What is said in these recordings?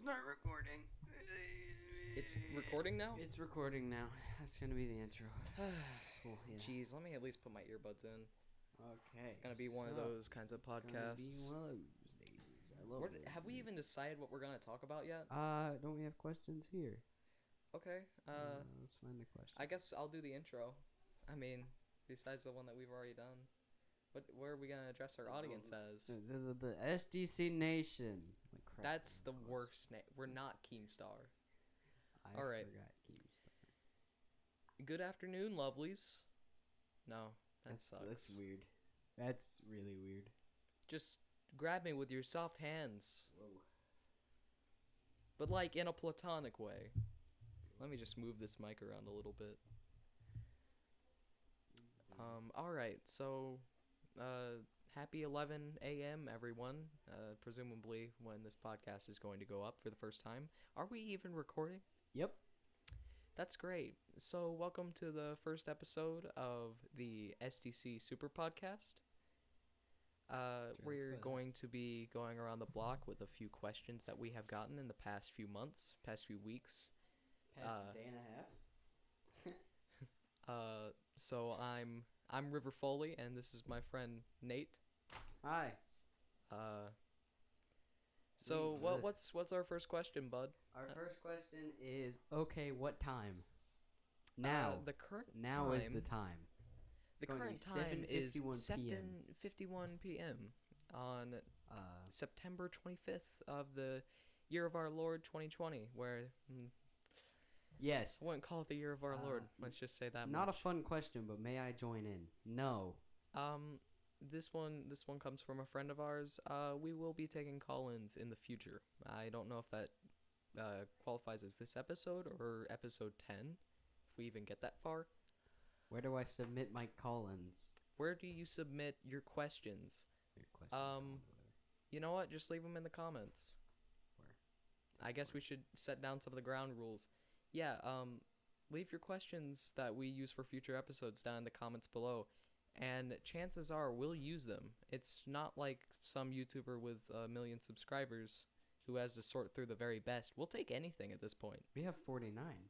start recording. It's recording now? It's recording now. That's gonna be the intro. Cool, yeah. Jeez, let me at least put my earbuds in. Okay. It's gonna be one of those kinds of podcasts. It's gonna be one of those days. I love it. Have we even decided what we're gonna talk about yet? Don't we have questions here? Okay. Let's find the question. I guess I'll do the intro. I mean, besides the one that we've already done. Where are we gonna address our audience as? The SDC Nation. Like crap, That's the worst name. We're not Keemstar. I All right. forgot Keemstar. Good afternoon, lovelies. No, that sucks. That's weird. That's really weird. Just grab me with your soft hands. Whoa. But like in a platonic way. Let me just move this mic around a little bit. Alright, so happy 11 a.m. everyone. Presumably when this podcast is going to go up for the first time. Are we even recording? Yep. That's great. So welcome to the first episode of the SDC Superpodcast. We're going to be going around the block with a few questions that we have gotten in the past few months, past few weeks. Past a day and a half. So I'm River Foley, and this is my friend Nate. Hi. So what's our first question, bud? Our first question is, okay, what time? Now. The current now time, is the time. The current time is 7:51 p.m. on September 25th of the year of our Lord 2020, where yes, I wouldn't call it the year of our Lord. Let's just say that. Not much. a fun question, but may I join in? No. This one comes from a friend of ours. We will be taking call-ins in the future. I don't know if that qualifies as this episode or episode 10, if we even get that far. Where do I submit my call-ins? Where do you submit your questions? You know what? Just leave them in the comments. Where? I guess we should set down some of the ground rules. Yeah, leave your questions that we use for future episodes down in the comments below. And chances are we'll use them. It's not like some YouTuber with 1 million subscribers who has to sort through the very best. We'll take anything at this point. We have 49.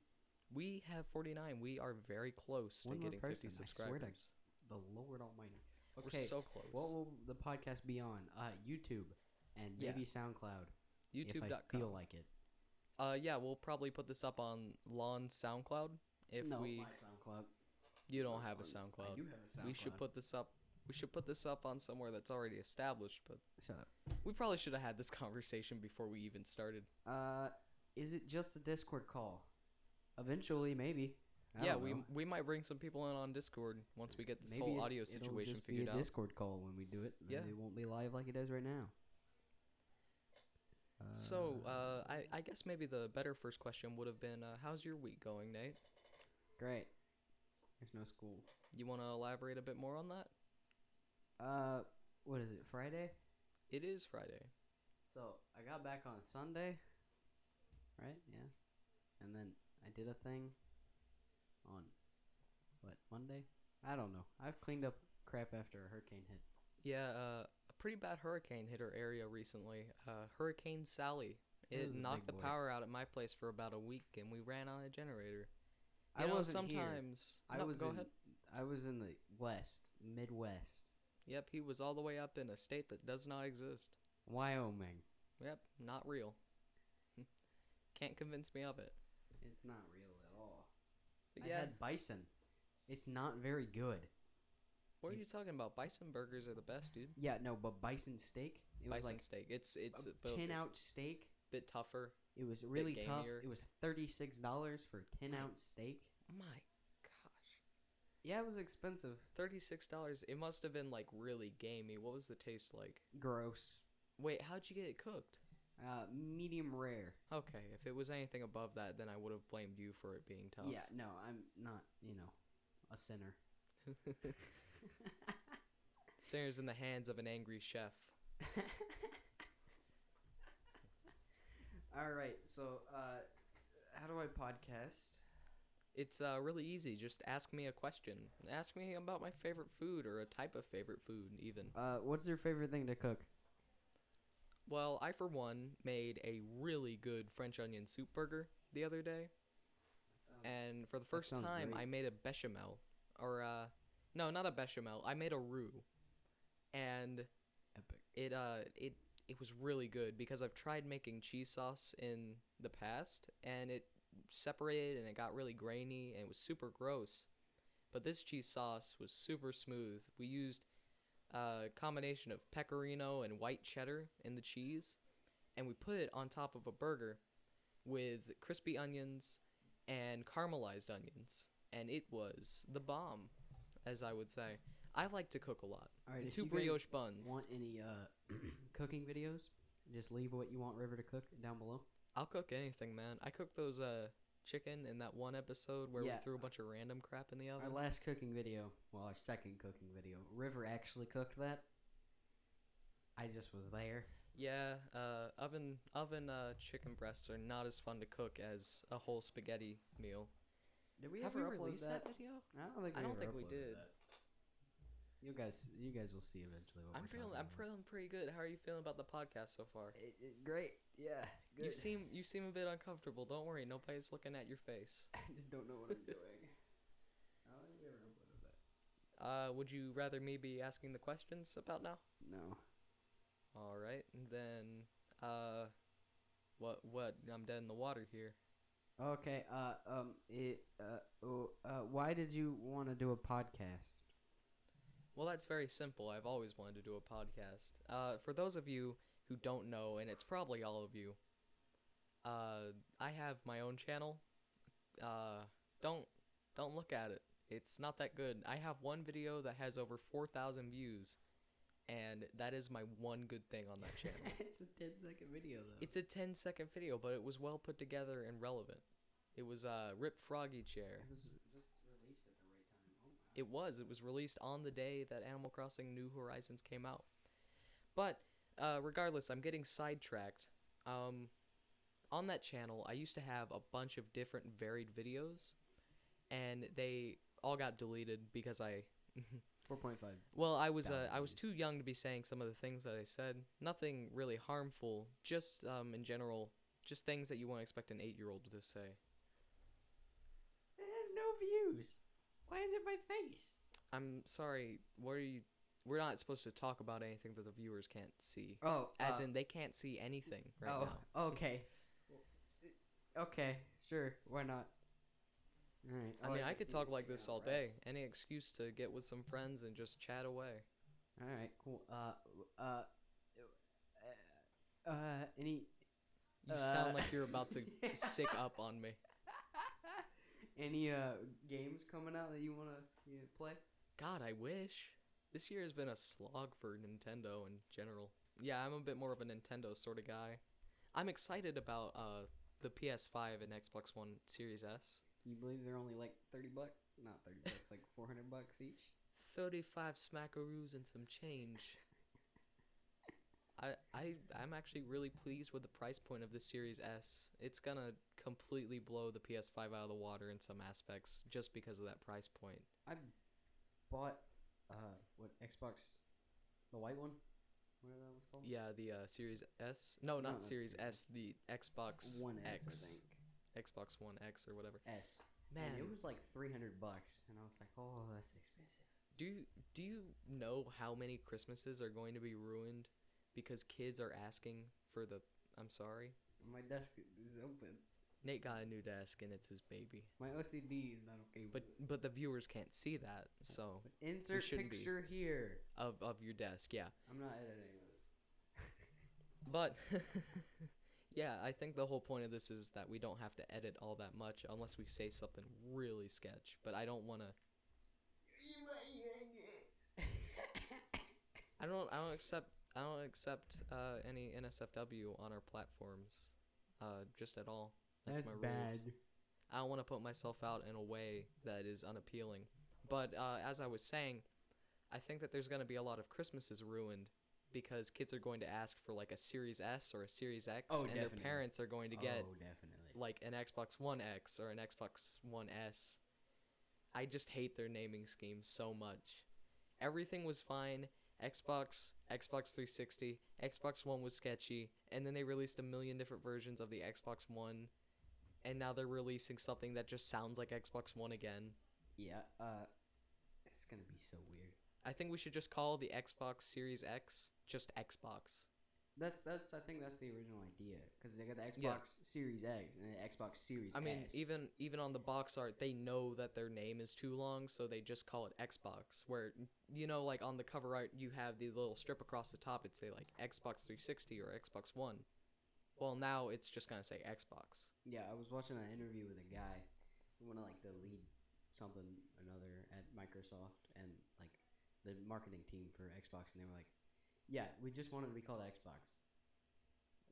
We have 49. We are very close to getting 50 subscribers. I swear to the Lord Almighty. Okay, we're so close. What will the podcast be on? YouTube and maybe SoundCloud. YouTube.com. If I feel like it. Yeah, we'll probably put this up on Lawn's SoundCloud. My SoundCloud. You don't have a SoundCloud. I do have a SoundCloud. We should put this up. We should put this up on somewhere that's already established. But shut up. We probably should have had this conversation before we even started. Is it just a Discord call? Eventually, maybe. We might bring some people in on Discord once we get this whole audio situation figured out. Be a Discord call when we do it. Yeah. It won't be live like it is right now. I guess maybe the better first question would have been, how's your week going, Nate? Great. There's no school. You want to elaborate a bit more on that? What is it, Friday? It is Friday. So, I got back on Sunday, right? Yeah. And then I did a thing on, Monday? I don't know. I've cleaned up crap after a hurricane hit. Yeah, a pretty bad hurricane hit our area recently. Hurricane Sally. It knocked the power out at my place for about a week, and we ran on a generator. Go ahead. I was in the Midwest. Yep, he was all the way up in a state that does not exist. Wyoming. Yep, not real. Can't convince me of it. It's not real at all. But I had bison. It's not very good. What are you talking about? Bison burgers are the best, dude. Yeah, no, but bison steak. Bison steak. It's a 10-ounce steak. Bit tougher. It was really tough. It was $36 for a 10-ounce steak. Oh my gosh. Yeah, it was expensive. $36. It must have been like really gamey. What was the taste like? Gross. Wait, how'd you get it cooked? Medium rare. Okay, if it was anything above that, then I would have blamed you for it being tough. Yeah, no, I'm not, a sinner. Sinner's in the hands of an angry chef. All right, so how do I podcast? It's really easy. Just ask me a question. Ask me about my favorite food or a type of favorite food, even. What's your favorite thing to cook? Well, I for one made a really good French onion soup burger the other day, and for the first sounds time, great. I made a bechamel, or no, not a bechamel. I made a roux, and Epic. it was really good because I've tried making cheese sauce in the past, and it separated and it got really grainy and it was super gross. But this cheese sauce was super smooth. We used a combination of pecorino and white cheddar in the cheese, and we put it on top of a burger with crispy onions and caramelized onions, and it was the bomb, as I would say. I like to cook a lot. All right, And if 2 you guys brioche buns. Want any cooking videos? Just leave what you want River to cook down below. I'll cook anything, man. I cooked those chicken in that one episode where Yeah. we threw a bunch of random crap in the oven. Our last cooking video, well, our second cooking video, River actually cooked that. I just was there. Yeah, oven chicken breasts are not as fun to cook as a whole spaghetti meal. Did we Have ever we upload released that video? I don't think we ever did. uploaded that. You guys will see eventually what I'm we're feeling talking about. pretty good. How are you feeling about the podcast so far? Great. Yeah. Good. You seem a bit uncomfortable. Don't worry, nobody's looking at your face. I just don't know what I'm doing. I don't think we ever uploaded that. Would you rather me be asking the questions about now? No. All right, then what? I'm dead in the water here. Okay. Why did you want to do a podcast? Well, that's very simple. I've always wanted to do a podcast. For those of you who don't know, and it's probably all of you, I have my own channel. Don't look at it. It's not that good. I have one video that has over 4,000 views, and that is my one good thing on that channel. It's a 10-second video, though. It's a 10-second video, but it was well put together and relevant. It was Rip Froggy Chair. It was just released at the right time. Oh, wow. It was. It was released on the day that Animal Crossing New Horizons came out. But regardless, I'm getting sidetracked. On that channel, I used to have a bunch of different varied videos, and they all got deleted because I 4.5. well, I was Downloaded. too young to be saying some of the things that I said. Nothing really harmful, just in general, just things that you wouldn't expect an 8-year-old to say. It has no views. Why is it my face? I'm sorry. We're not supposed to talk about anything that the viewers can't see. Oh, As in, they can't see anything right now. Okay. Okay, sure. Why not? All right. I mean, I could talk like this all day. Any excuse to get with some friends and just chat away. All right. Cool. Any? You sound like you're about to sick up on me. Any games coming out that you wanna play? God, I wish. This year has been a slog for Nintendo in general. Yeah, I'm a bit more of a Nintendo sort of guy. I'm excited about the PS5 and Xbox One Series S. You believe they're only like $30? Not $30, like $400 each. 35 smackaroos and some change. I'm actually really pleased with the price point of the Series S. It's gonna completely blow the PS5 out of the water in some aspects just because of that price point. I bought what Xbox, the white one, whatever that was called. Yeah, the Series S. No, not not Series Series S. The Xbox One S, X. I think. Xbox One X or whatever. S. Man, And it was like $300, and I was like, oh, that's expensive. do you know how many Christmases are going to be ruined because kids are asking for the? I'm sorry. My desk is open. Nate got a new desk and it's his baby. My OCD is not okay with it. But the viewers can't see that, so But insert shouldn't be. picture here. of your desk, yeah. I'm not editing this. But yeah, I think the whole point of this is that we don't have to edit all that much unless we say something really sketch. But I don't want to. I don't accept any NSFW on our platforms, just at all. That's my rules. bad. I don't want to put myself out in a way that is unappealing. But as I was saying, I think that there's going to be a lot of Christmases ruined because kids are going to ask for like a Series S or a Series X, and definitely. their parents are going to get Oh, definitely. like an Xbox One X or an Xbox One S. I just hate their naming scheme so much. Everything was fine Xbox 360, Xbox One was sketchy, and then they released a million different versions of the Xbox One, and now they're releasing something that just sounds like Xbox One again. Yeah. It's gonna be so weird. I think we should just call the Xbox Series X just Xbox. That's I think that's the original idea because they got the Xbox Yeah. Series X and the Xbox Series I mean, S. even on the box art, they know that their name is too long, so they just call it Xbox. Where, like on the cover art, you have the little strip across the top. It'd say like Xbox 360 or Xbox One. Well, now it's just gonna say Xbox. Yeah, I was watching an interview with a guy, one of like the lead something another at Microsoft and like the marketing team for Xbox, and they were like, "Yeah, we just want it to be called Xbox.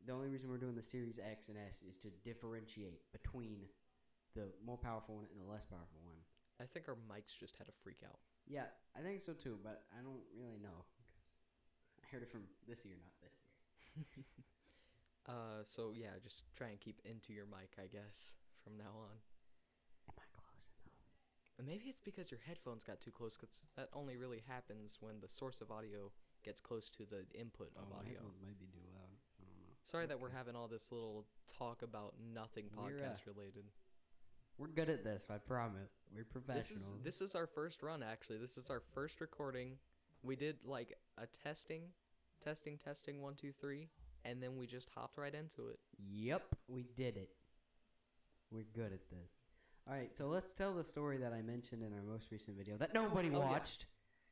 The only reason we're doing the Series X and S is to differentiate between the more powerful one and the less powerful one." I think our mics just had a freak out. Yeah, I think so too, but I don't really know because I heard it from this ear, not this ear. So yeah, just try and keep into your mic, I guess, from now on. Am I close enough? And maybe it's because your headphones got too close, because that only really happens when the source of audio gets close to the input of My audio. headphones might be too loud. I don't know. Sorry that we're having all this little talk about nothing podcast related. We're good at this, I promise. We're professionals. This is our first run, actually. This is our first recording. We did like a testing, 1, 2, 3, and then we just hopped right into it. Yep, we did it. We're good at this. All right, so let's tell the story that I mentioned in our most recent video that nobody watched.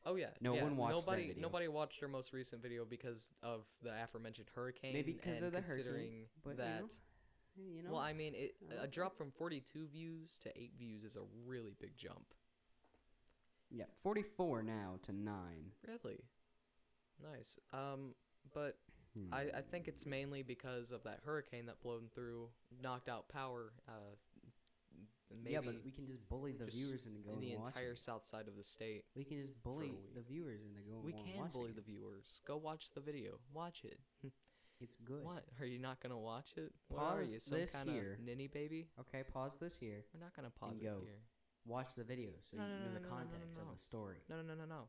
Oh yeah, No one watched that video. Nobody watched our most recent video because of the aforementioned hurricane. Maybe because and of the considering hurricane, but that. You know. Well, I mean, a drop from 42 views to 8 views is a really big jump. Yeah, 44 now to 9. Really? Nice. But I think it's mainly because of that hurricane that blown through, knocked out power. Maybe yeah, but we can just bully the viewers into going in the and watching entire it. south side of the state. We can just bully the viewers into going. We watching can bully it. the viewers. Go watch the video. Watch it. It's good. What? Are you not gonna watch it? What Pause are you, some this kind of here. ninny baby? Okay, pause this here. We're not gonna pause And it go. here. Watch the video so No, you no, know no, the no, no, no, context no. of the story. No.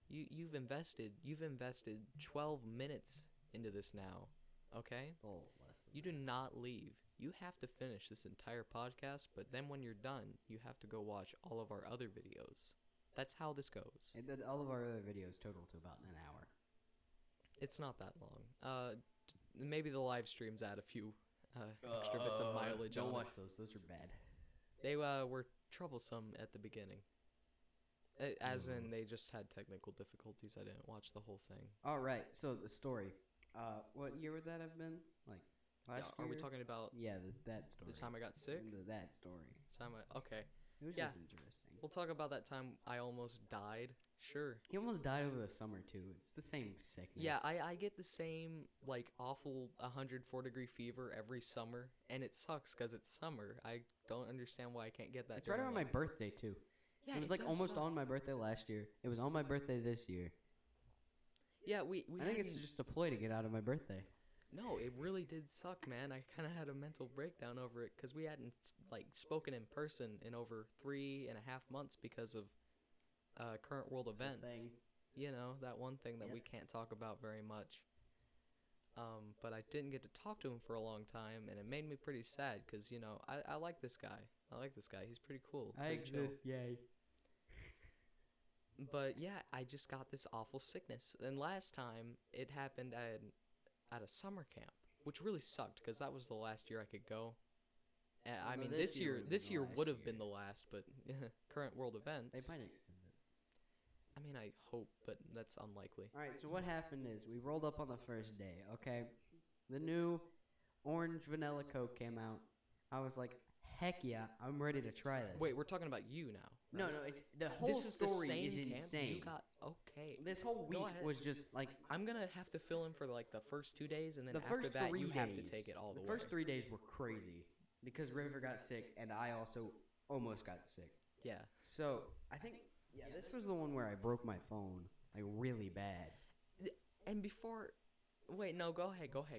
You've invested 12 minutes into this now. Okay? It's a little less than You do not leave. You have to finish this entire podcast, but then when you're done, you have to go watch all of our other videos. That's how this goes. And then all of our other videos total to about an hour. It's not that long. Maybe the live streams add a few extra bits of mileage on Don't it. watch those. Those are bad. They were troublesome at the beginning. As in, they just had technical difficulties. I didn't watch the whole thing. All right. So the story. What year would that have been? Like last year? Are we talking about Yeah, that story. the time I got sick? That story. Okay. It was Yeah. just interesting. We'll talk about that time I almost died. Sure. He almost died over the summer too. It's the same sickness. Yeah, I get the same like awful 104-degree fever every summer, and it sucks because it's summer. I don't understand why I can't get that. It's right around my birthday too. Yeah, it was like does almost suck. on my birthday last year. It was on my birthday this year. Yeah, we I think it's hadn't- just a ploy to get out of my birthday. No, it really did suck, man. I kind of had a mental breakdown over it because we hadn't like spoken in person in over 3.5 months because of current world events. Thing. You know, that one thing that Yep. we can't talk about very much. But I didn't get to talk to him for a long time, and it made me pretty sad because, I like this guy. He's pretty cool. I pretty chill. exist, yay. But yeah, I just got this awful sickness. And last time it happened at a summer camp, which really sucked because that was the last year I could go. I No, mean, this this year year would've this been the year last would have year. been the last, but current world events. They might extend it. I mean, I hope, but that's unlikely. All right, so what happened is we rolled up on the first day, okay? The new orange vanilla Coke came out. I was like, heck yeah, I'm ready to try this. Wait, we're talking about you now. No, right? the whole This is the story same is camp insane. You got okay. This whole Go week ahead. was just like I'm gonna have to fill in for like the first 2 days, and then the after first that 3 you days. have to take it all the way. first 3 days were crazy because River got sick and I also almost got sick. Yeah. So I think this was the one where I broke my phone like really bad. And before, wait, no, go ahead. Okay,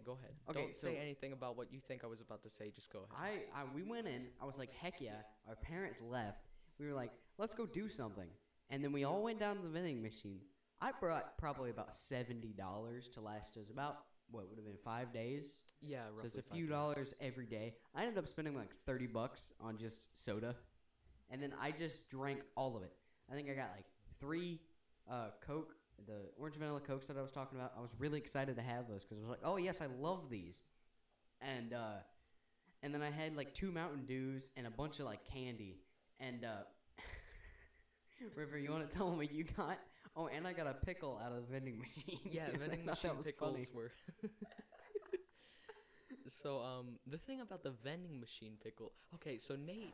Don't say so- anything about what you think I was about to say. Just go ahead. We went in. I was like, heck yeah. Our parents left. We were like, let's go do something. And then we all went down to the vending machines. I brought probably about $70 to last us about what would have been 5 days. Yeah, So roughly. it's a few dollars every day. I ended up spending like $30 on just soda, and then I just drank all of it. I think I got like 3 Coke, the orange vanilla Cokes that I was talking about. I was really excited to have those because I was like, oh yes, I love these. And then I had like 2 Mountain Dews and a bunch of like candy. And River, you want to tell them what you got? Oh, and I got a pickle out of the vending machine. Yeah, vending machine pickles funny. were. So the thing about the vending machine pickle. Okay, so Nate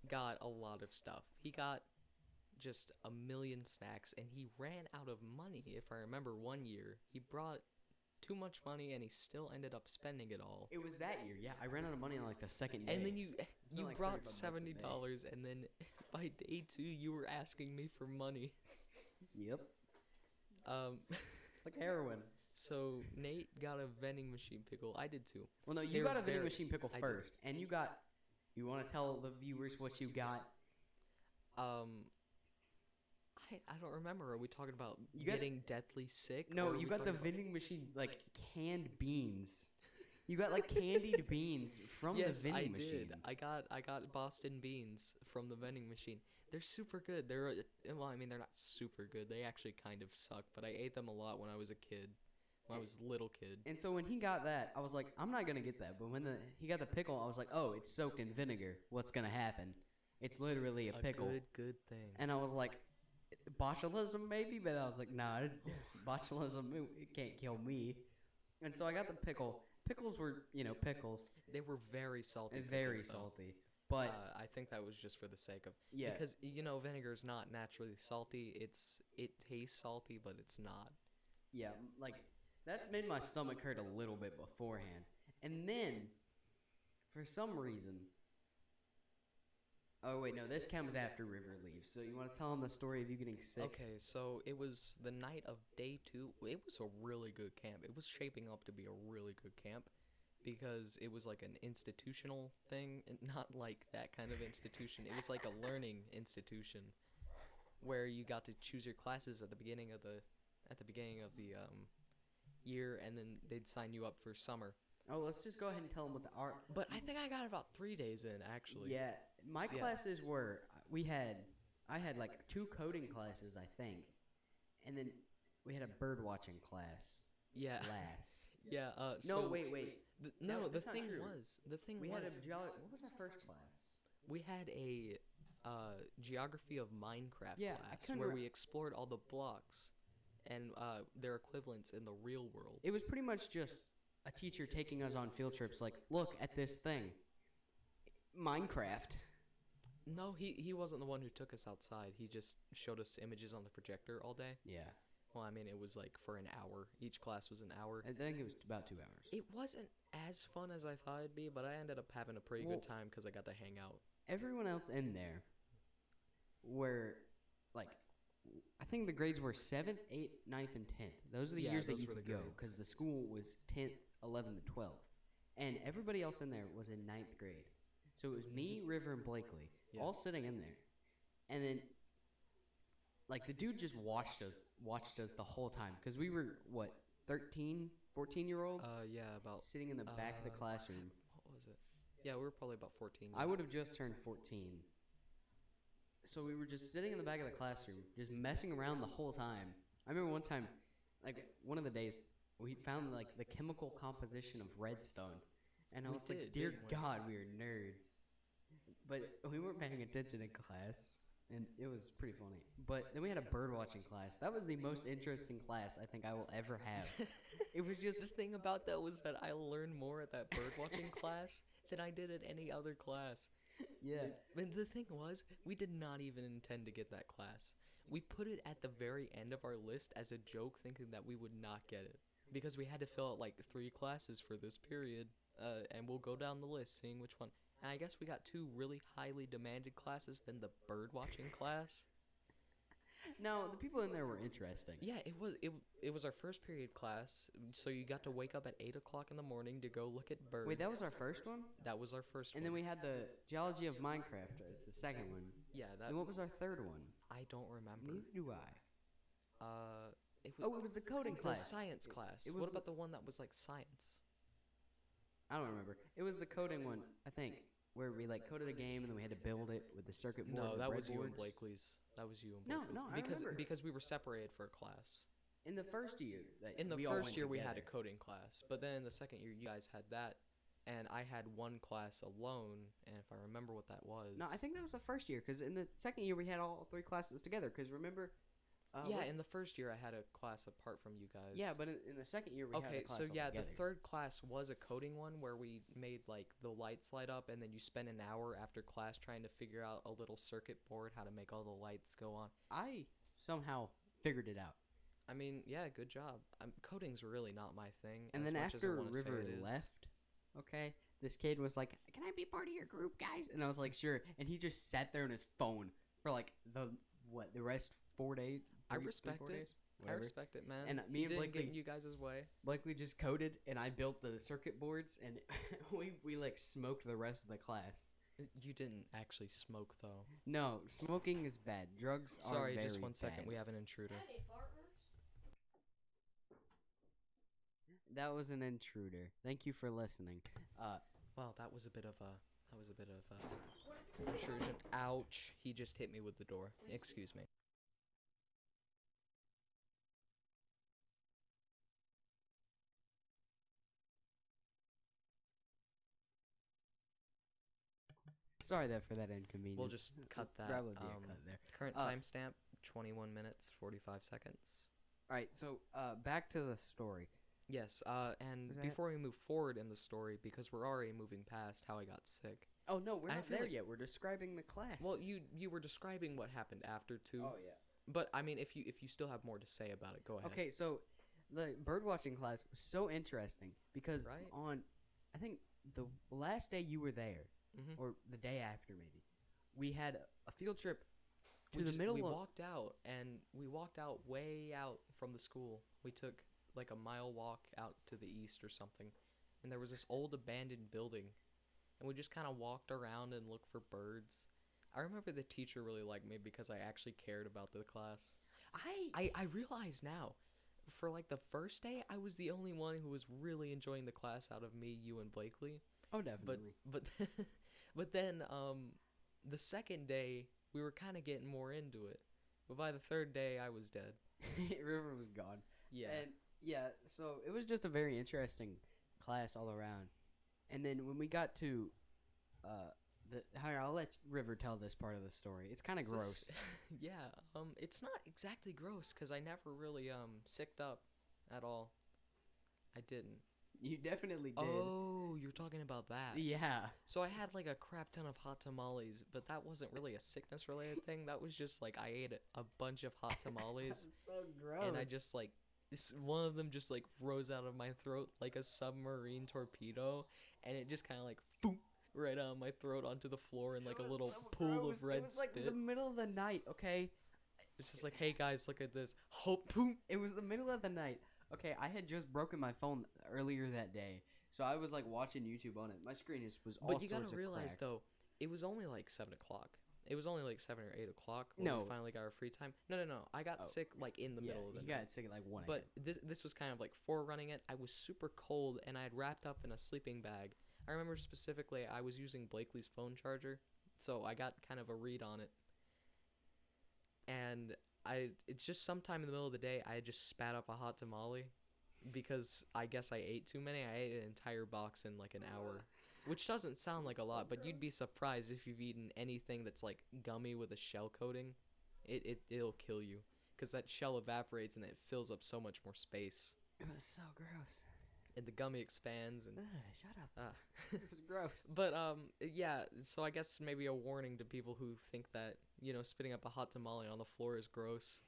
got a lot of stuff. He got just a million snacks, and he ran out of money. If I remember, one year he brought too much money, and he still ended up spending it all. It was that year, yeah. I ran out of money on like the second day. And then you like brought $35 a day. $70, and then by day 2 you were asking me for money. Yep. It's like heroin. So Nate got a vending machine pickle. I did too. Well, no, you They're got a vending very- machine pickle I first, and you got. You want to tell the viewers what you got? I don't remember. Are we talking about You got- getting deathly sick? No, or are you we got the talking about- vending machine like canned beans. You got like candied beans from Yes, the I vending machine. did. I got Boston beans from the vending machine. They're super good. Well, I mean, they're not super good. They actually kind of suck, but I ate them a lot when I was a kid. When I was a little kid. And so when he got that, I was like, I'm not gonna get that. But when he got the pickle, I was like, oh, it's soaked in vinegar. What's gonna happen? It's literally a pickle. Good thing. And I was like, botulism maybe, but I was like, nah, botulism it can't kill me. And so I got the pickle. Pickles were, pickles. They were very salty. Very pickles, though. salty. But I think that was just for the sake of yeah, because vinegar is not naturally salty. It tastes salty, but it's not. yeah, like that made my stomach hurt a little bit beforehand. And then for some reason, oh wait, no, this comes after River leaves. So you want to tell him the story of you getting sick? Okay, so it was the night of day 2. It was a really good camp. It was shaping up to be a really good camp because it was like an institutional thing, and not like that kind of institution. It was like a learning institution where you got to choose your classes at the beginning of the year, and then they'd sign you up for summer. Oh, let's just go ahead and tell him what the art. But I think I got about 3 days in, actually. Yeah, my classes were I had like 2 coding classes, I think, and then we had a bird watching class. Yeah. Last. Yeah. No, wait. The that's not thing true. was Had a what was our first class? we had a geography of Minecraft Yeah, I class couldn't where re- we explored all the blocks and their equivalents in the real world. It was pretty much just a teacher taking us on field trips. Like, look at this thing, Minecraft. No, he wasn't the one who took us outside. He just showed us images on the projector all day. Yeah, Well, I mean, it was like for an hour. Each class was an hour. I think it was about 2 hours. It wasn't as fun as I thought it'd be, but I ended up having a pretty good time because I got to hang out. Everyone else in there were like, I think the grades were 7th, 8th, 9th, and 10th. Those are the years that those you were could the go grades. because the school was 10th, 11th, and 12th. And everybody else in there was in 9th grade. So it was me, River, and Blakely all sitting in there. And then, like, the dude just watched us the whole time because we were, 13, 14-year-olds? Yeah, about Sitting in the back of the classroom. what was it? Yeah, we were probably about 14. I would have just turned 14. So we were just sitting in the back of the classroom, just messing around the whole time. I remember one time, like one of the days, we found like the chemical composition of redstone. And I We was like, did, dear didn't we? God, we are nerds. But we weren't paying attention in class, and it was pretty funny. But then we had a bird watching class. That was the most interesting class I think I will ever have. It was just The thing about that was that I learned more at that bird watching class than I did at any other class. yeah. And the thing was, we did not even intend to get that class. We put it at the very end of our list as a joke, thinking that we would not get it. Because we had to fill out like 3 classes for this period, and we'll go down the list seeing which one. And I guess we got 2 really highly demanded classes, then the bird watching class. No, the people in there were interesting. Yeah, it was our first period class, so you got to wake up at 8 o'clock in the morning to go look at birds. Wait, that was our first one? That was our first And one. then we had the geology of Minecraft as the second one. Yeah, that And what was our third one? I don't remember. Neither do I. It Oh, it was the coding the class. science class. it was What the- about the one that was like science? I don't remember. It was the coding one, I think, where we like coded a game and then we had to build it with the circuit board. No, and that the was you and breadboards. Blakely's. That was you and No, Blakely's. no, I because remember. because we were separated for a class. In the first year. In the we all first went year, we had a together. coding class, but then in the second year, you guys had that, and I had one class alone. And if I remember what that was, No, I think that was the first year because in the second year we had all 3 classes together. Because remember? yeah, in the first year, I had a class apart from you guys. Yeah, but in the second year we had a Okay, class so all yeah, together. the third class was a coding one where we made like the lights light up, and then you spend an hour after class trying to figure out a little circuit board how to make all the lights go on. I somehow figured it out. I mean, yeah, good job. Coding's really not my thing. And as then much as I after wanna say River it is. left, okay, this kid was like, "Can I be part of your group, guys?" And I was like, "Sure." And he just sat there on his phone for like the rest 4 days. I 3, respect 4 it. days? I Whatever. respect it, man. And me You and didn't Blakely- get in you guys' way. Blakely just coded, and I built the circuit boards, and we like smoked the rest of the class. You didn't actually smoke though. No, smoking is bad. Drugs are Sorry, very just 1 second. bad. We have an intruder. That was an intruder. Thank you for listening. Well, that was a bit of a intrusion. Ouch! He just hit me with the door. Excuse me. Sorry for that inconvenience. We'll just cut that. Probably be a cut there. Current Uh, timestamp: 21 minutes 45 seconds. All right, so back to the story. Yes. And Was that it? before we move forward in the story, because we're already moving past how I got sick. Oh no, we're I not feel there like- yet. We're describing the class. Well, you were describing what happened after too. Oh yeah. But I mean, if you still have more to say about it, go ahead. Okay, so the bird watching class was so interesting because Right. on, I think the last day you were there, Mhm. or the day after maybe, we had a field trip to We the middle we of. walked out, and we walked out way out from the school. We took like a mile walk out to the east or something, and there was this old abandoned building, and we just kind of walked around and looked for birds. I remember the teacher really liked me because I actually cared about the class. I realize now, for like the first day, I was the only one who was really enjoying the class out of me, you, and Blakely. Oh But definitely. but but then the second day we were kind of getting more into it. But by the third day I was dead. River was gone. Yeah. And yeah, so it was just a very interesting class all around. And then when we got to I'll let River tell this part of the story. It's kind of This is- gross. Yeah, it's not exactly gross cuz I never really sicked up at all. I didn't. You definitely did. Oh, you're talking about that. Yeah. So I had like a crap ton of hot tamales, but that wasn't really a sickness related thing. That was just like I ate a bunch of hot tamales. So gross. And I just like one of them just like rose out of my throat like a submarine torpedo, and it just kind of like boom right out of my throat onto the floor in like a little pool of red It was like spit. the middle of the night, okay? It's just like, hey guys, look at this. Hope boom. It was the middle of the night. Okay, I had just broken my phone earlier that day, so I was like watching YouTube on it. My screen was all But you sorts gotta of realize cracked. though, it was only like 7 o'clock. It was only like 7 or 8 o'clock when No. we finally got our free time. No. I got Oh. sick like in the Yeah, middle of the you night. got sick at like 1 But this was kind of like forerunning it. I was super cold, and I had wrapped up in a sleeping bag. I remember specifically I was using Blakely's phone charger, so I got kind of a read on it. And it's just sometime in the middle of the day, I had just spat up a hot tamale because I guess I ate too many. I ate an entire box in like an hour, which doesn't sound like a lot, but you'd be surprised if you've eaten anything that's like gummy with a shell coating. It'll kill you because that shell evaporates and it fills up so much more space. It was so gross. And the gummy expands and Shut up. uh, It was gross. but yeah, so I guess maybe a warning to people who think that, you know, spitting up a hot tamale on the floor is gross.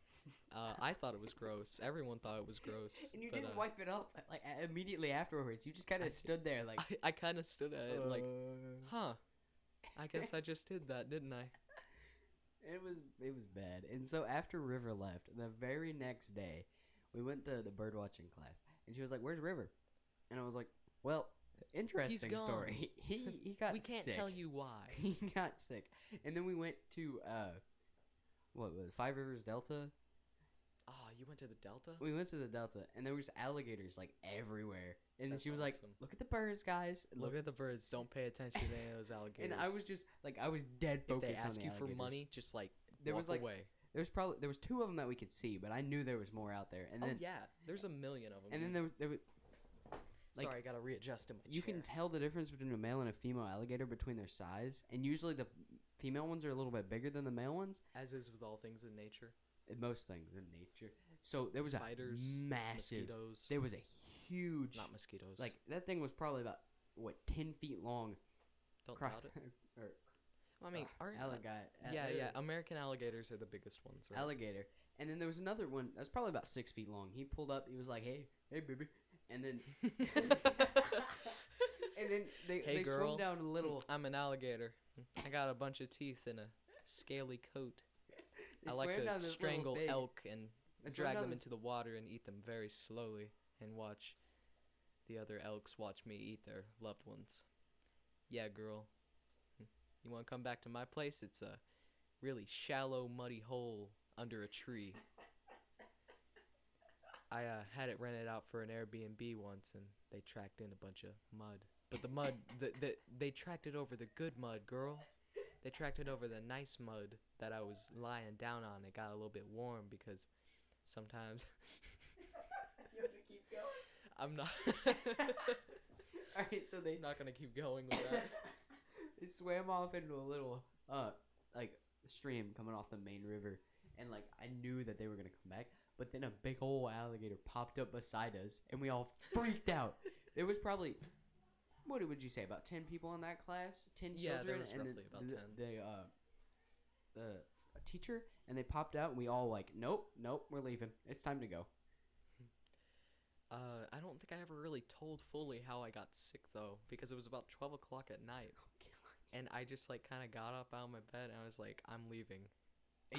I thought it was gross. Everyone thought it was gross. And you but, didn't wipe it up like immediately afterwards. You just kind I- of stood there like. I kind of stood at it like, huh? I guess I just did that, didn't I? It was bad. And so after River left, the very next day, we went to the bird watching class, and she was like, "Where's River?" And I was like, "Well, interesting gone. story. He got We can't sick. tell you why. He got sick, and then we went to what was it, Five Rivers Delta? Oh, you went to the Delta? We went to the Delta, and there was alligators like everywhere. And That's she was awesome. like, "Look at the birds, guys. Look at the birds. Don't pay attention to any of those alligators. And I was just like, I was dead if focused they ask on the you for alligators. money, just like There walk was like away. there was 2 of them that we could see, but I knew there was more out there. And then yeah, there's a million of them. and then there was like, sorry, I gotta readjust in my you chair. can tell the difference between a male and a female alligator between their size, and usually the female ones are a little bit bigger than the male ones. As is with all things in nature. In most things in nature. So there was Spiders, a massive. mosquitoes. There was a huge. Not mosquitoes. Like that thing was probably about 10 feet long. Don't doubt it. or, I mean, alligator. American alligators are the biggest ones, right? Alligator. And then there was another one that was probably about 6 feet long. He pulled up. He was like, "Hey, baby," and then and then they girl, swam down a little. I'm an alligator. I got a bunch of teeth and a scaly coat. I like to strangle elk and drag them into the water and eat them very slowly and watch the other elks watch me eat their loved ones. Yeah, girl. You want to come back to my place? It's a really shallow, muddy hole under a tree. I had it rented out for an Airbnb once, and they tracked in a bunch of mud. But the mud, they tracked it over the good mud, girl. They tracked it over the nice mud that I was lying down on. It got a little bit warm because sometimes... You want to keep going? I'm not... Alright, so they... I'm not going to keep going with that. They swam off into a little, like, stream coming off the main river. And, like, I knew that they were going to come back. But then a big old alligator popped up beside us, and we all freaked out. There was probably... What would you say, about 10 people in that class? 10 children? Yeah, there was and roughly about 10. A teacher, and they popped out, and we all like, nope, we're leaving. It's time to go. I don't think I ever really told fully how I got sick, though, because it was about 12 o'clock at night. And I just, like, kind of got up out of my bed, and I was like, I'm leaving.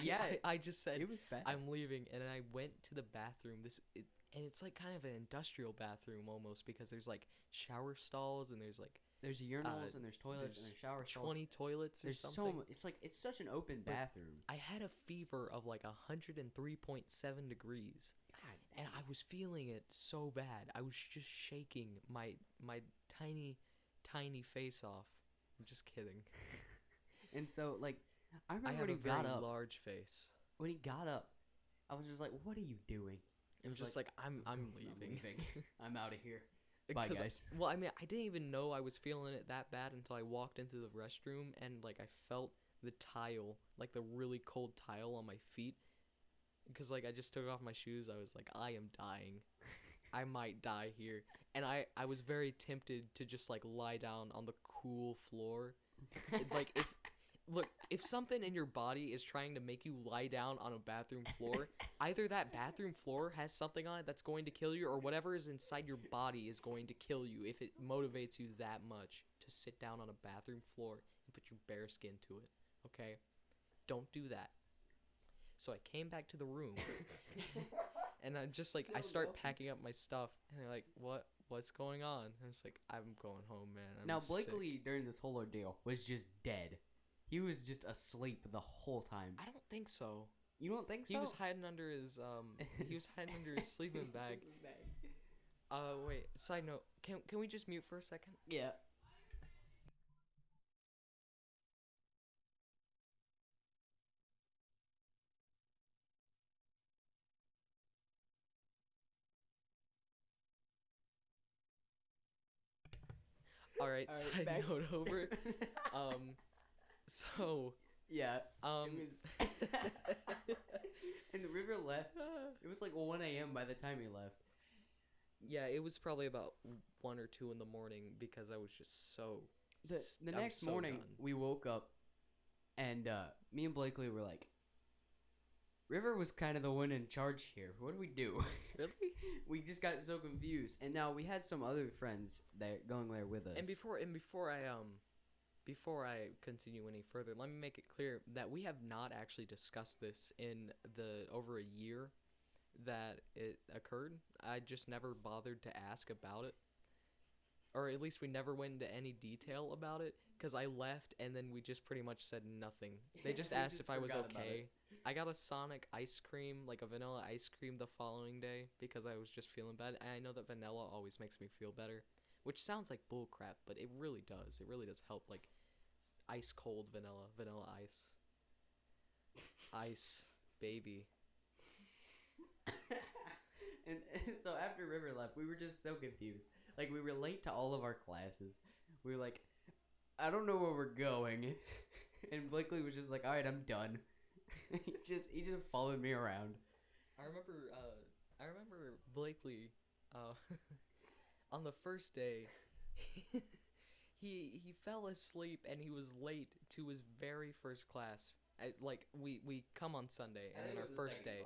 Yeah. I just said, it was bad. I'm leaving, and I went to the bathroom. And it's like kind of an industrial bathroom almost, because there's like shower stalls and there's like there's urinals and there's toilets and there's shower stalls. 20 toilets or there's something. It's such an open bathroom. I had a fever of like 103.7 degrees. God, and I was feeling it so bad. I was just shaking my tiny face off. I'm just kidding. And so like I remember have when he got up. Large face. When he got up, I was just like, "What are you doing?" It was just like I'm leaving. I'm out of here. Bye, guys. Well, I mean, I didn't even know I was feeling it that bad until I walked into the restroom and like I felt the tile, like the really cold tile on my feet, because like I just took off my shoes. I was like, I am dying. I might die here. And I was very tempted to just like lie down on the cool floor. Like if something in your body is trying to make you lie down on a bathroom floor, either that bathroom floor has something on it that's going to kill you, or whatever is inside your body is going to kill you if it motivates you that much to sit down on a bathroom floor and put your bare skin to it. Okay? Don't do that. So I came back to the room, and I'm just like, I start packing up my stuff, and they're like, what's going on? And I was like, I'm going home, man. Now, Blake Lee, during this whole ordeal, was just dead. He was just asleep the whole time. I don't think so. You don't think so? He was hiding under his sleeping bag. Wait, side note, can we just mute for a second? Yeah. All right, side back. note over. So yeah, it was and the river left. It was like 1 a.m. by the time he left. Yeah, it was probably about 1 or 2 in the morning because I was just so. The next morning done. we woke up, and me and Blakely were like, River was kind of the one in charge here. What do we do? Really? We just got so confused, and now we had some other friends there going there with us. And before I continue any further, let me make it clear that we have not actually discussed this in the over a year that it occurred. I just never bothered to ask about it. or at least we never went into any detail about it, because I left and then we just pretty much said nothing. They just asked if I was okay. I got a Sonic ice cream, like a vanilla ice cream, the following day because I was just feeling bad. And I know that vanilla always makes me feel better, which sounds like bullcrap, but it really does. It really does help, like ice cold vanilla ice. Ice, baby. and so after River left, we were just so confused. Like, we were late to all of our classes. We were like, I don't know where we're going. And Blakely was just like, all right, I'm done. he just followed me around. I remember Blakely, on the first day, he fell asleep and he was late to his very first class. We come on Sunday, and then our first day.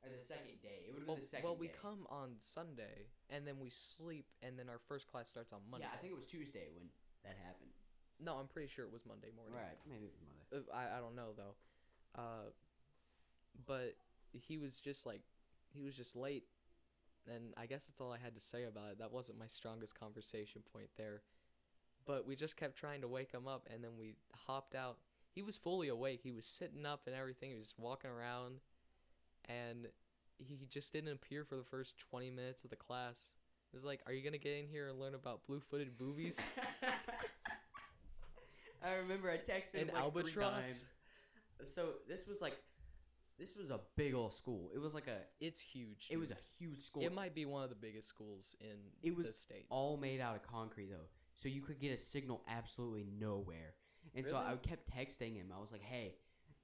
Or the second day. It would have been the second day. Well, we come on Sunday, and then we sleep, and then our first class starts on Monday. Yeah, I think it was Tuesday when that happened. No, I'm pretty sure it was Monday morning. Right, maybe it was Monday. I don't know, though. But he was just late, and I guess that's all I had to say about it. That wasn't my strongest conversation point there. But we just kept trying to wake him up, and then we hopped out. He was fully awake. He was sitting up and everything. He was walking around, and he just didn't appear for the first 20 minutes of the class. It was like, are you going to get in here and learn about blue-footed boobies? I remember I texted him like albatross? 3 times. So this was a big old school. It was like It's huge. It was a huge school. It might be one of the biggest schools in the state. All made out of concrete though, so you could get a signal absolutely nowhere. And Really? so I kept texting him. I was like, "Hey,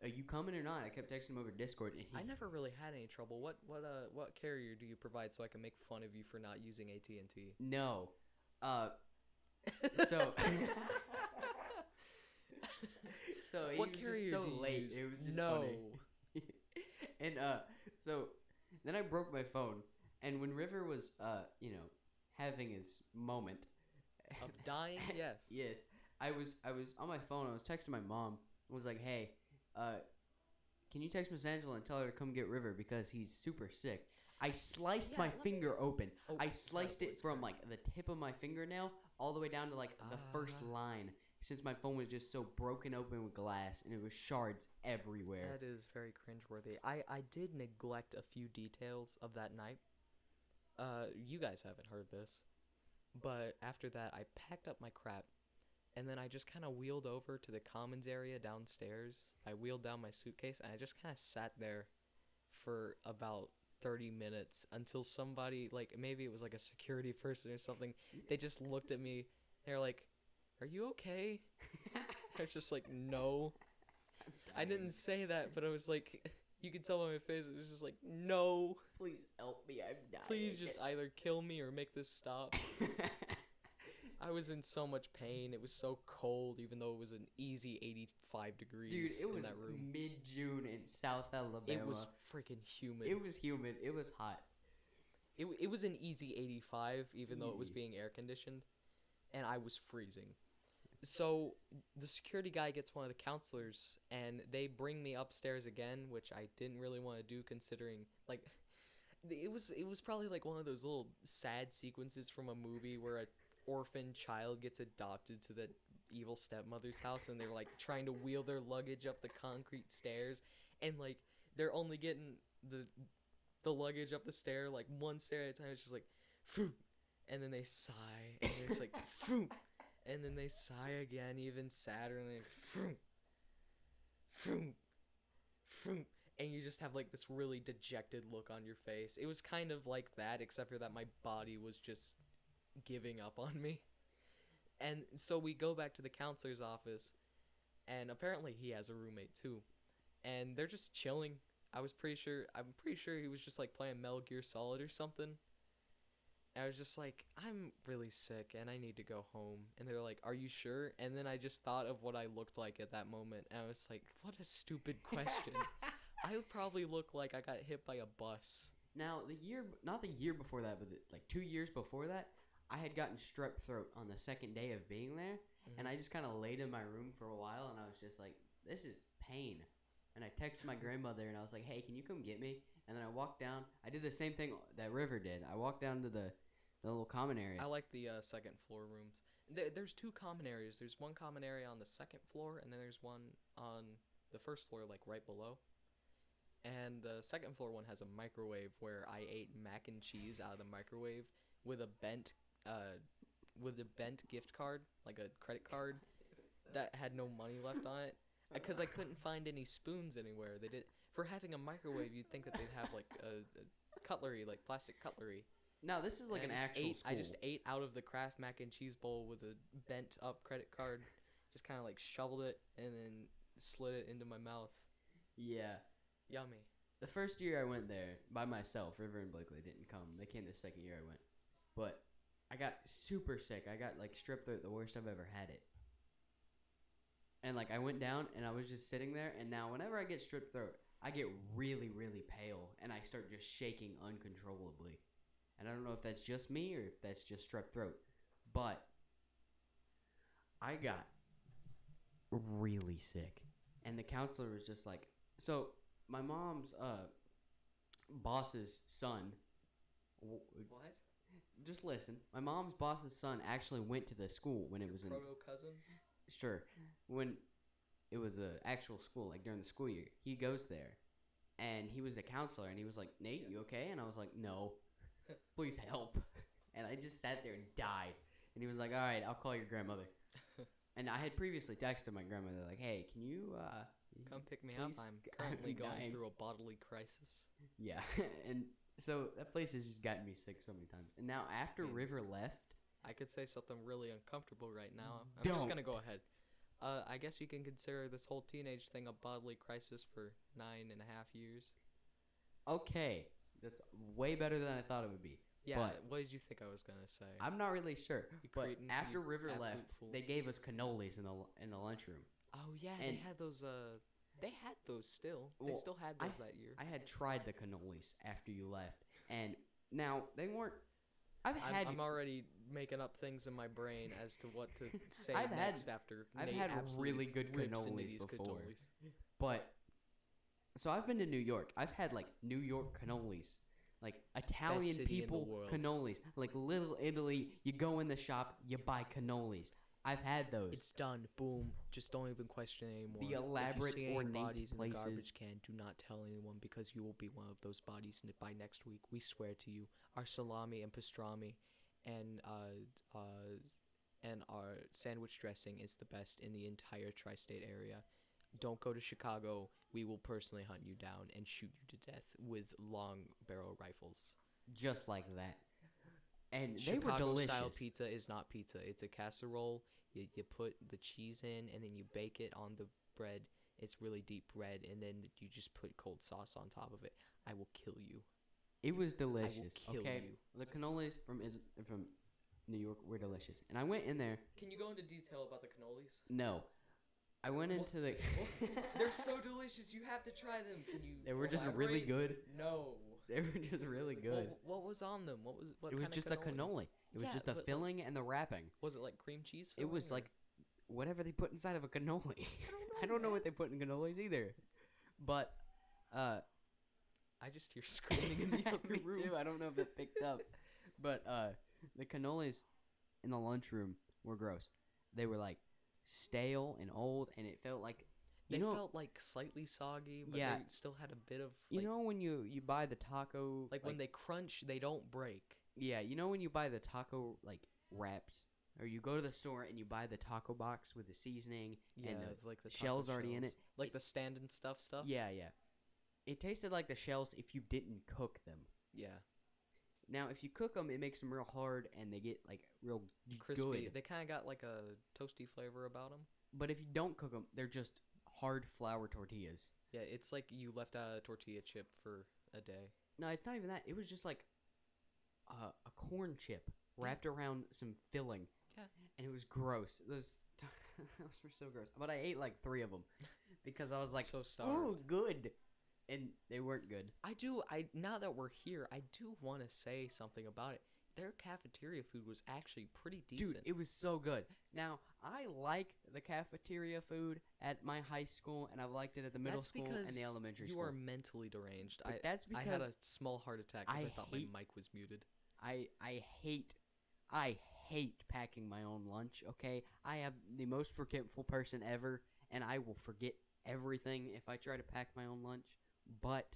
are you coming or not?" I kept texting him over Discord. And I never really had any trouble. What carrier do you provide so I can make fun of you for not using AT&T? No, so so he What was carrier just so do you late. use? It was just No. funny. And so then I broke my phone, and when River was having his moment Of dying? Yes. yes, I was on my phone. I was texting my mom. I was like, "Hey, can you text Miss Angela and tell her to come get River because he's super sick." I sliced my finger open. Oh, I sliced it from like the tip of my fingernail all the way down to like the first line, since my phone was just so broken open with glass and it was shards everywhere. That is very cringeworthy. I did neglect a few details of that night. You guys haven't heard this, but after that, I packed up my crap, and then I just kind of wheeled over to the commons area downstairs. I wheeled down my suitcase, and I just kind of sat there for about 30 minutes until somebody, like maybe it was like a security person or something, they just looked at me. They're like, "Are you okay?" I was just like, "No." I didn't say that, but I was like, you could tell by my face, it was just like, "No. Please help me, I'm dying." Please just either kill me or make this stop." I was in so much pain. It was so cold, even though it was an easy 85 degrees Dude, it in was that room. mid-June in South Alabama. It was freaking humid. It was humid. It was hot. It was an easy 85, even though it was Easy. being air conditioned, and I was freezing. So the security guy gets one of the counselors, and they bring me upstairs again, which I didn't really want to do, considering like it was probably like one of those little sad sequences from a movie where a orphan child gets adopted to the evil stepmother's house, and they're like trying to wheel their luggage up the concrete stairs, and like they're only getting the luggage up the stair like one stair at a time. It's just like Phew, and then they sigh, and it's like Phew, and then they sigh again, even sadder, and then Phew, Phew, Phew, and you just have like this really dejected look on your face. It was kind of like that, except for that my body was just giving up on me. And so we go back to the counselor's office, and apparently he has a roommate too, and they're just chilling. I'm pretty sure he was just like playing Metal Gear Solid or something. And I was just like, I'm really sick and I need to go home. And they were like, "Are you sure?" And then I just thought of what I looked like at that moment, and I was like, what a stupid question. I would probably look like I got hit by a bus. Now, not the year before that, but like 2 years before that, I had gotten strep throat on the second day of being there, and I just kind of laid in my room for a while, and I was just like, this is pain. And I texted my grandmother, and I was like, "Hey, can you come get me?" And then I walked down. I did the same thing that River did. I walked down to the The little common area. I like the second floor rooms. There's two common areas. There's one common area on the second floor, and then there's one on the first floor, like right below. And the second floor one has a microwave where I ate mac and cheese out of the microwave with a bent gift card, like a credit card that had no money left on it. Because I couldn't find any spoons anywhere. They did for having a microwave. You'd think that they'd have like a cutlery, like plastic cutlery. No, this is like an actual school. I just ate out of the Kraft mac and cheese bowl with a bent up credit card. Just kind of like shoveled it and then slid it into my mouth. Yeah. Yummy. The first year I went there by myself, River and Blakely didn't come. They came the second year I went. But I got super sick. I got like strep throat, the worst I've ever had it. And like I went down and I was just sitting there, and now whenever I get strep throat, I get really, really pale and I start just shaking uncontrollably. And I don't know if that's just me or if that's just strep throat. But I got really sick. And the counselor was just like, so my mom's boss's son. What? Just listen. My mom's boss's son actually went to the school when it was in proto-cousin? Sure. When it was an actual school, like during the school year, he goes there, and he was the counselor, and he was like, "Nate, you okay?" And I was like, "No, please help." And I just sat there and died. And he was like, "All right, I'll call your grandmother." And I had previously texted my grandmother like, "Hey, can you come pick me up? I'm currently going through a bodily crisis." Yeah, and so that place has just gotten me sick so many times. And now after River left, I could say something really uncomfortable right now. I'm just gonna go ahead. I guess you can consider this whole teenage thing a bodily crisis for 9.5 years. Okay, that's way better than I thought it would be. Yeah, but what did you think I was gonna say? I'm not really sure. But after River left, they gave us cannolis in the lunchroom. Oh yeah, and they had those. They had those still. They still had those that year. I had tried the cannolis after you left, and now they weren't. I'm already making up things in my brain as to what to say next after I've Nate had really good cannolis before. But so I've been to New York. I've had like New York cannolis, like Italian people cannolis, like Little Italy. You go in the shop, you buy cannolis. I've had those. It's done. Boom. Just don't even question it anymore. The elaborate if you see ornate any bodies places. in the garbage can, do not tell anyone because you will be one of those bodies by next week. We swear to you. Our salami and pastrami and our sandwich dressing is the best in the entire tri-state area. Don't go to Chicago. We will personally hunt you down and shoot you to death with long barrel rifles. Just like that. And they were delicious. Chicago-style pizza is not pizza. It's a casserole. You put the cheese in, and then you bake it on the bread. It's really deep bread, and then you just put cold sauce on top of it. I will kill you. It was delicious. I will kill you. The cannolis from New York were delicious. And I went in there. Can you go into detail about the cannolis? No. I went into the... They're so delicious. You have to try them. Can you They were just really good. No. They were just really good. What was on them? What it was just a cannoli. It was just a filling and the wrapping. Was it like cream cheese filling? It was like whatever they put inside of a cannoli. I don't know what they put in cannolis either. But I just hear screaming in the other me room. too. I don't know if it picked up. But the cannolis in the lunchroom were gross. They were like stale and old, and it felt like They felt like slightly soggy, but they still had a bit of... Like, you know when you buy the taco... Like when they crunch, they don't break. Yeah, you know when you buy the taco like wraps? Or you go to the store and you buy the taco box with the seasoning and the shells already in it? Like the stand and stuff? Yeah. It tasted like the shells if you didn't cook them. Yeah. Now, if you cook them, it makes them real hard and they get like real crispy. Good. They kind of got like a toasty flavor about them. But if you don't cook them, they're just hard flour tortillas. Yeah, it's like you left a tortilla chip for a day. No, it's not even that. It was just like a corn chip wrapped around some filling. Yeah. And it was gross. Those were so gross. But I ate like 3 of them because I was like, so starved. Ooh, good. And they weren't good. Now that we're here, I do want to say something about it. Their cafeteria food was actually pretty decent. Dude, it was so good. Now, I like the cafeteria food at my high school, and I've liked it at the middle school and the elementary school. You are mentally deranged. That's because I had a small heart attack because I thought my mic was muted. I hate packing my own lunch, okay? I am the most forgetful person ever, and I will forget everything if I try to pack my own lunch. But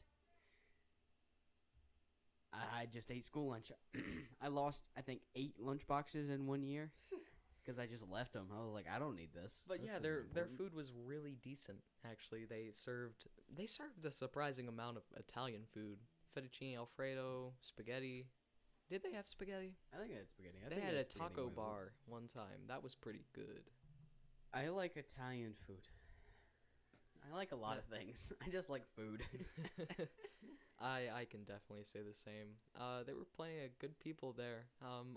I just ate school lunch. I lost, I think, 8 lunch boxes in 1 year because I just left them. I was like, I don't need this. But This yeah, isn't their important. food was really decent. Actually, they served a surprising amount of Italian food: fettuccine alfredo, spaghetti. Did they have spaghetti? I think I had spaghetti. They had a taco bar one time. That was pretty good. I like Italian food. I like a lot of things. I just like food. I can definitely say the same. They were plenty of good people there.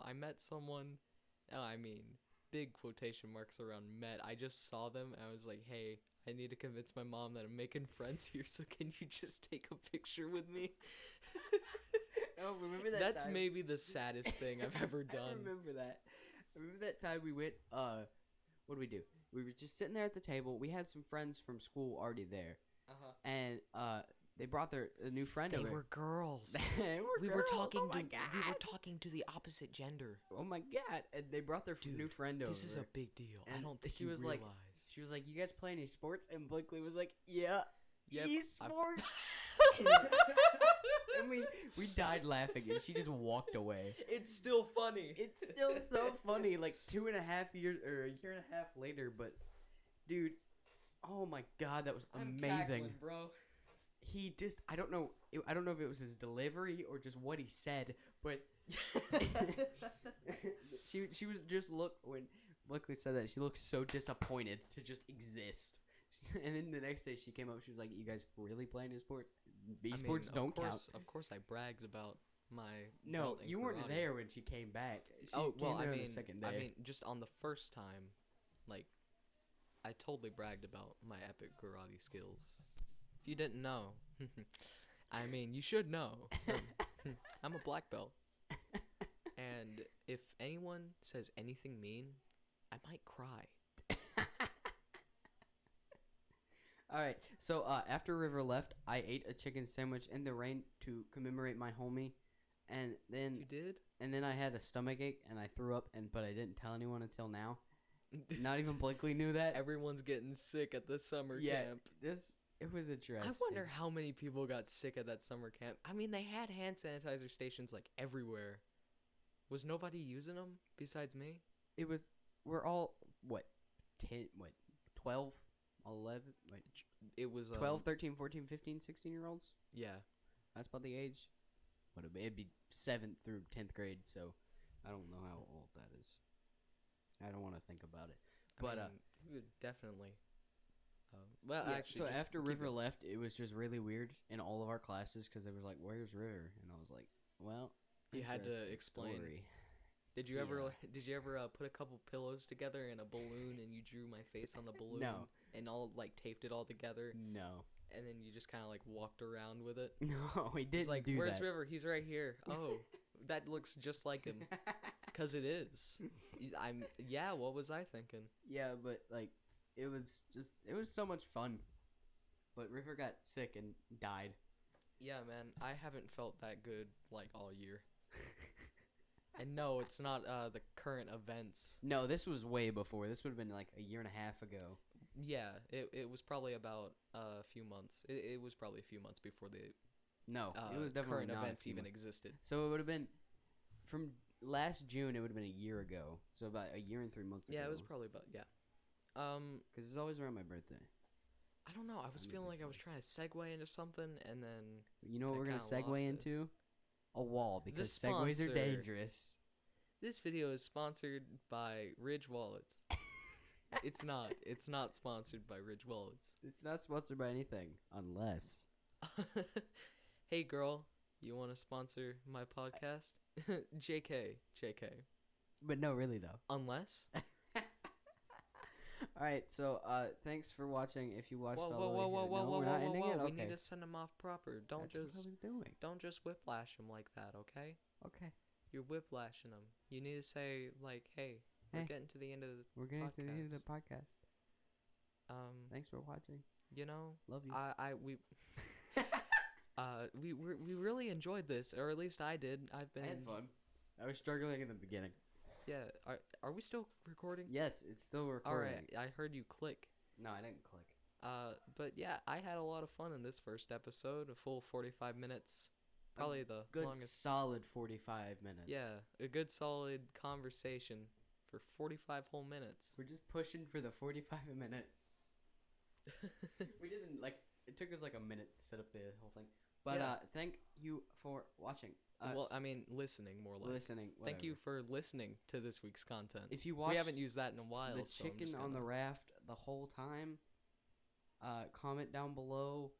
I met someone. I mean, big quotation marks around met. I just saw them and I was like, hey, I need to convince my mom that I'm making friends here, so can you just take a picture with me? Oh, remember that That's time? maybe the saddest thing I've ever done. I remember that. Remember that time we went, what did we do? We were just sitting there at the table. We had some friends from school already there. Uh-huh. And, they brought a new friend They over. were girls. They were We girls. were talking Oh my to God. we were talking to the opposite gender. Oh my God. And they brought their Dude, new friend over. This is a big deal. I And don't think she you was realize. like, she was like, you guys play any sports? And Blakely was like, yeah. Yep, Esports. And we died laughing, and she just walked away. It's still funny. It's still so funny, like 2.5 years or a year and a half later. But, dude, oh my God, that was amazing, I'm cackling, bro. He just, I don't know if it was his delivery or just what he said, but she was just when Blakely said that, she looked so disappointed to just exist. And then the next day she came up, she was like, you guys really playing in sports? Esports don't count. Of course I bragged about my No, belt in you weren't karate. there when she came back. She Oh, came well, there I on mean, the second day. just on the first time, like, I totally bragged about my epic karate skills. If you didn't know, I mean, you should know. I'm a black belt. And if anyone says anything mean, I might cry. Alright, so after River left, I ate a chicken sandwich in the rain to commemorate my homie. And then You did? And then I had a stomach ache and I threw up, but I didn't tell anyone until now. Not even Blakely knew that. Everyone's getting sick at the summer camp. It was interesting. I wonder how many people got sick at that summer camp. I mean, they had hand sanitizer stations like everywhere. Was nobody using them besides me? It was. We're all 12, 11, It was 12, 13, 14, 15, 16-year-olds. Yeah. That's about the age. But it'd be 7th through 10th grade, so I don't know how old that is. I don't want to think about it. But I mean, definitely. Well, yeah, actually, so just after keep River it- left, it was just really weird in all of our classes because they were like, "Where's River?" And I was like, "Well, You had to interesting explain. story." Did you ever put a couple pillows together in a balloon and you drew my face on the balloon? No. And all like taped it all together, No, and then you just kind of like walked around with it. no, we didn't He's like, do "Where's that. River? He's right here." Oh, that looks just like him. Cause it is. What was I thinking? Yeah, but like, it was so much fun. But River got sick and died. Yeah, man, I haven't felt that good like all year. And no, it's not the current events. No, this was way before. This would have been like a year and a half ago. Yeah, it was probably about a few months. It was probably a few months before the No, it was definitely current not events a few even months. existed. So it would have been from last June. It would have been a year ago. So about a year and 3 months ago. Yeah, it was probably about Because it's always around my birthday. I don't know. I was feeling like I was trying to segue into something, and then You know what I we're gonna kinda lost segue it. into? A wall, because The segues are sponsor. dangerous. this video is sponsored by Ridge Wallets. It's not. It's not sponsored by Ridge Wallets. It's not sponsored by anything, unless. Hey girl, you want to sponsor my podcast? JK. But no, really though. Unless. All right, so thanks for watching. If you watched Whoa, all whoa, the way whoa, here. whoa, No, whoa, we're whoa, not whoa, ending whoa! it? We Okay. need to send them off proper. Don't That's what I was doing. just whiplash them like that, okay? Okay. You're whiplashing them. You need to say like, "Hey, we're Hey. getting to the end of the We're getting to the end of the podcast. podcast. Thanks for watching. You know, Love you. we really enjoyed this, or at least I did. I had fun. I was struggling in the beginning. Yeah. Are we still recording? Yes, it's still All recording. right. I heard you click. No, I didn't click. But yeah, I had a lot of fun in this first episode. A full 45 minutes. Probably the Good longest. solid 45 minutes. Yeah, a good solid conversation for 45 whole minutes. We're just pushing for the 45 minutes. We didn't, like, it took us like a minute to set up the whole thing. But Yeah. Thank you for watching. Well, I mean, listening more like. Listening. Thank you whatever. for listening to this week's content. If you watch We haven't used that in a while. the so I'm chicken just on the gonna- raft the whole time, comment down below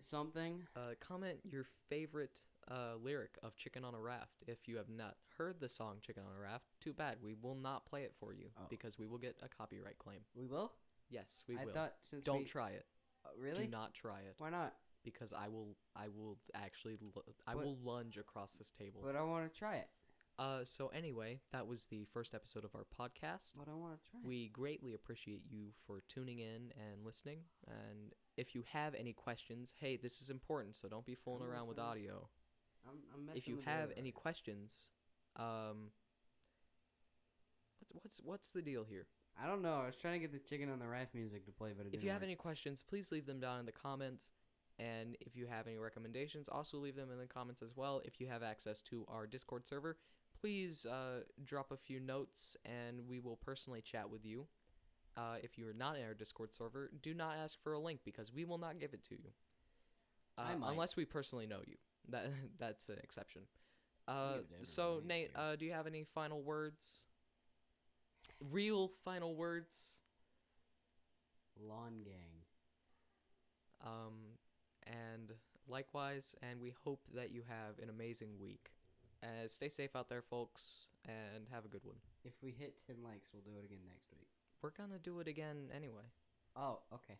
something. Comment your favorite lyric of Chicken on a Raft if you have not heard the song Chicken on a Raft. Too bad. We will not play it for you because we will get a copyright claim. We will? Yes, we I will. thought since Don't try it. Really? Do not try it Why not? because I will actually I What? will lunge across this table. But I want to try it. So anyway, that was the first episode of our podcast. But I want to try it. We greatly appreciate you for tuning in and listening. And if you have any questions, hey, this is important, so don't be fooling I'm around with listening. audio. I'm messing If you with have the- any questions, what's the deal here? I don't know. I was trying to get the chicken on the raft music to play, but it If didn't you have work. any questions, please leave them down in the comments. And if you have any recommendations, also leave them in the comments as well. If you have access to our Discord server, please drop a few notes and we will personally chat with you. If you are not in our Discord server, do not ask for a link because we will not give it to you. I might. Unless we personally know you. That's an exception. give it to everyone So, who's Nate, here. do you have any final words? Real final words? Lawn gang. And likewise, and we hope that you have an amazing week. Stay safe out there, folks, and have a good one. If we hit 10 likes, we'll do it again next week. We're gonna do it again anyway. Oh, okay.